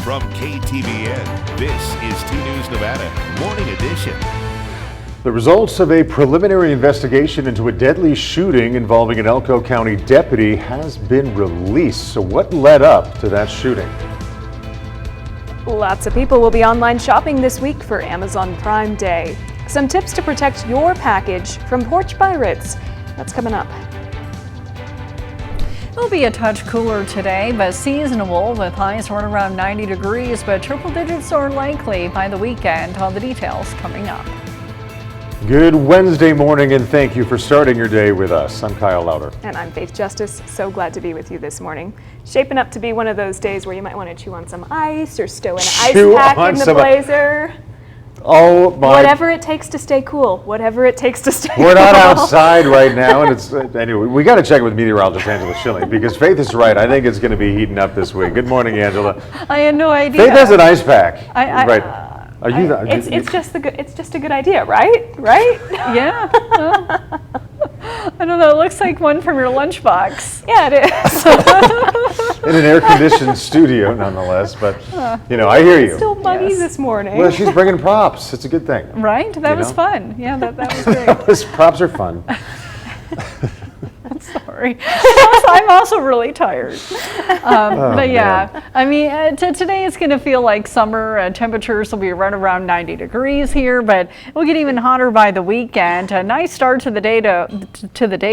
From KTVN, this is 2 News Nevada, Morning Edition. The results of a preliminary investigation into a deadly shooting involving an Elko County deputy has been released. So what led up to that shooting? Lots of people will be online shopping this week for Amazon Prime Day. Some tips to protect your package from porch pirates. That's coming up. It'll be a touch cooler today, but seasonable with highs right around 90 degrees, but triple digits are likely by the weekend. All the details coming up. Good Wednesday morning, and thank you for starting your day with us. I'm Kyle Lauder. And I'm Faith Justice. So glad to be with you this morning. Shaping up to be one of those days where you might want to chew on some ice or stow an ice pack in the blazer. Oh my! Whatever it takes to stay cool. Whatever it takes to stay cool. We're not outside right now, and it's anyway. We got to check with meteorologist Angela Schilling because Faith is right. I think it's going to be heating up this week. Good morning, Angela. I had no idea. Faith has an ice pack. Right. Are you? It's just a good idea, right? Right? Yeah. I don't know. It looks like one from your lunchbox. Yeah, it is. In an air-conditioned studio, nonetheless. But I hear you. It's still muggy this morning. Well, she's bringing props. It's a good thing. Right? That was fun. Yeah, that was great. Props are fun. Sorry. I'm also really tired. But yeah, man. I mean, today it's going to feel like summer. Temperatures will be right around 90 degrees here, but it'll get even hotter by the weekend. A nice start to the day,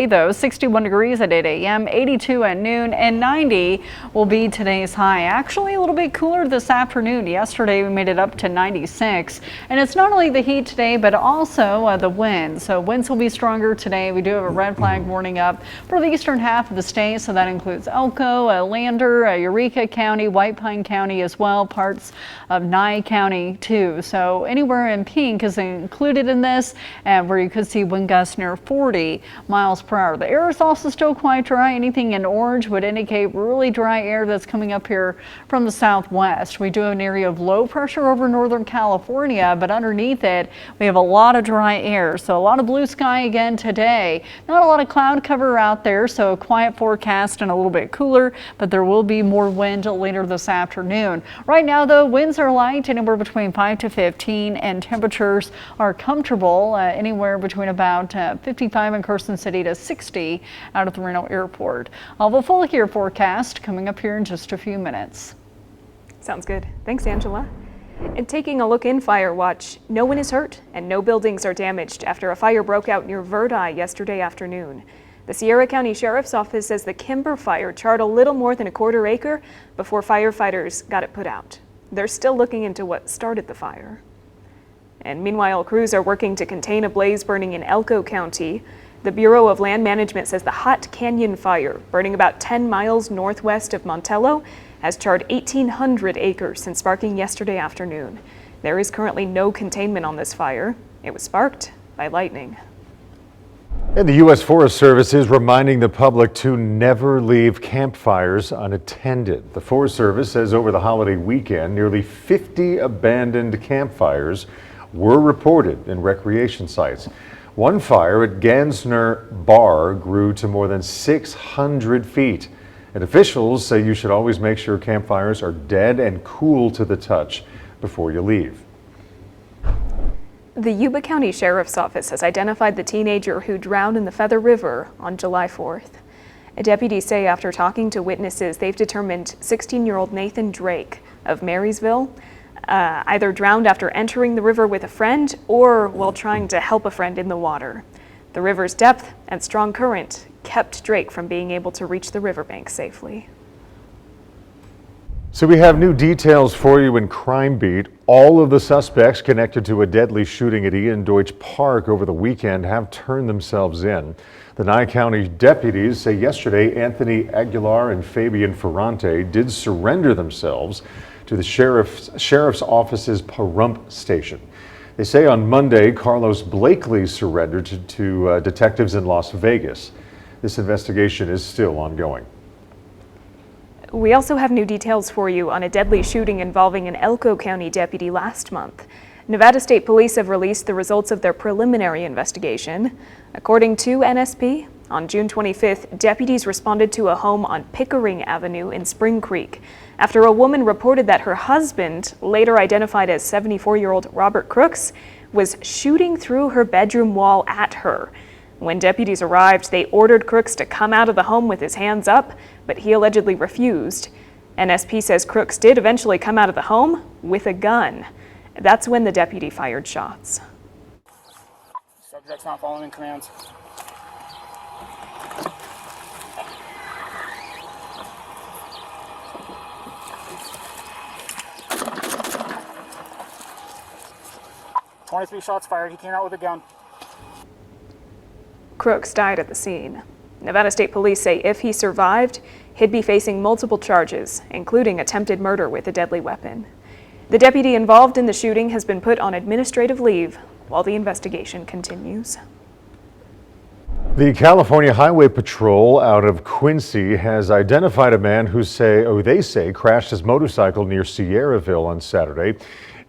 though. 61 degrees at 8 a.m., 82 at noon, and 90 will be today's high. Actually, a little bit cooler this afternoon. Yesterday, we made it up to 96. And it's not only the heat today, but also the wind. So winds will be stronger today. We do have a red flag warning up for the eastern half of the state, so that includes Elko, Lander, Eureka County, White Pine County as well, parts of Nye County too. So anywhere in pink is included in this, and where you could see wind gusts near 40 miles per hour. The air is also still quite dry. Anything in orange would indicate really dry air that's coming up here from the southwest. We do have an area of low pressure over Northern California, but underneath it we have a lot of dry air. So a lot of blue sky again today. Not a lot of cloud cover out there, so a quiet forecast and a little bit cooler, but there will be more wind later this afternoon. Right now, though, winds are light, anywhere between 5 to 15, and temperatures are comfortable, anywhere between about 55 in Carson City to 60 out of the Reno Airport. I'll have a full year forecast coming up here in just a few minutes. Sounds good. Thanks, Angela. And taking a look in Fire Watch, no one is hurt and no buildings are damaged after a fire broke out near Verdi yesterday afternoon. The Sierra County Sheriff's Office says the Kimber fire charred a little more than a quarter acre before firefighters got it put out. They're still looking into what started the fire. And meanwhile, crews are working to contain a blaze burning in Elko County. The Bureau of Land Management says the Hot Canyon fire, burning about 10 miles northwest of Montello, has charred 1,800 acres since sparking yesterday afternoon. There is currently no containment on this fire. It was sparked by lightning. And the U.S. Forest Service is reminding the public to never leave campfires unattended. The Forest Service says over the holiday weekend, nearly 50 abandoned campfires were reported in recreation sites. One fire at Gansner Bar grew to more than 600 feet. And officials say you should always make sure campfires are dead and cool to the touch before you leave. The Yuba County Sheriff's Office has identified the teenager who drowned in the Feather River on July 4th. Deputies say after talking to witnesses, they've determined 16-year-old Nathan Drake of Marysville either drowned after entering the river with a friend or while trying to help a friend in the water. The river's depth and strong current kept Drake from being able to reach the riverbank safely. So we have new details for you in Crime Beat. All of the suspects connected to a deadly shooting at Ian Deutsch Park over the weekend have turned themselves in. The Nye County deputies say yesterday Anthony Aguilar and Fabian Ferrante did surrender themselves to the sheriff's office's Pahrump station. They say on Monday Carlos Blakely surrendered to detectives in Las Vegas. This investigation is still ongoing. We also have new details for you on a deadly shooting involving an Elko County deputy last month. Nevada State Police have released the results of their preliminary investigation. According to NSP, On June 25th, deputies responded to a home on Pickering Avenue in Spring Creek after a woman reported that her husband, later identified as 74-year-old Robert Crooks, was shooting through her bedroom wall at her. When deputies arrived, they ordered Crooks to come out of the home with his hands up, but he allegedly refused. NSP says Crooks did eventually come out of the home with a gun. That's when the deputy fired shots. Subject's not following commands. "23 shots fired. He came out with a gun." Crooks died at the scene. Nevada State Police say if he survived, he'd be facing multiple charges, including attempted murder with a deadly weapon. The deputy involved in the shooting has been put on administrative leave while the investigation continues. The California Highway Patrol out of Quincy has identified a man who they say crashed his motorcycle near Sierraville on Saturday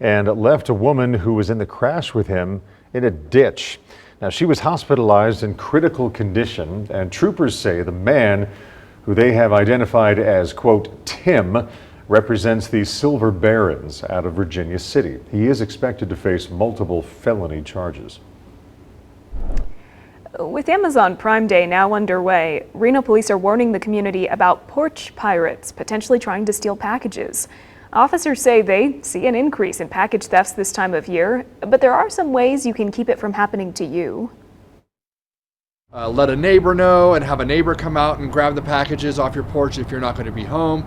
and left a woman who was in the crash with him in a ditch. Now, she was hospitalized in critical condition, and troopers say the man, who they have identified as, quote, Tim, represents the Silver Barons out of Virginia City. He is expected to face multiple felony charges. With Amazon Prime Day now underway, Reno police are warning the community about porch pirates potentially trying to steal packages. Officers say they see an increase in package thefts this time of year, but there are some ways you can keep it from happening to you. Let a neighbor know and have a neighbor come out and grab the packages off your porch if you're not going to be home.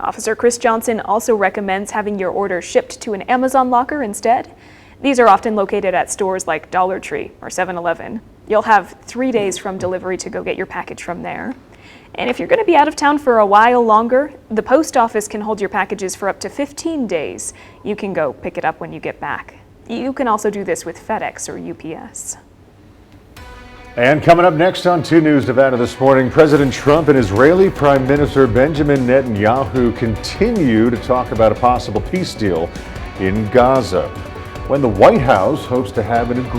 Officer Chris Johnson also recommends having your order shipped to an Amazon locker instead. These are often located at stores like Dollar Tree or 7-Eleven. You'll have 3 days from delivery to go get your package from there. And if you're going to be out of town for a while longer, the post office can hold your packages for up to 15 days. You can go pick it up when you get back. You can also do this with FedEx or UPS. And coming up next on 2 News Nevada this morning, President Trump and Israeli Prime Minister Benjamin Netanyahu continue to talk about a possible peace deal in Gaza, when the White House hopes to have an agreement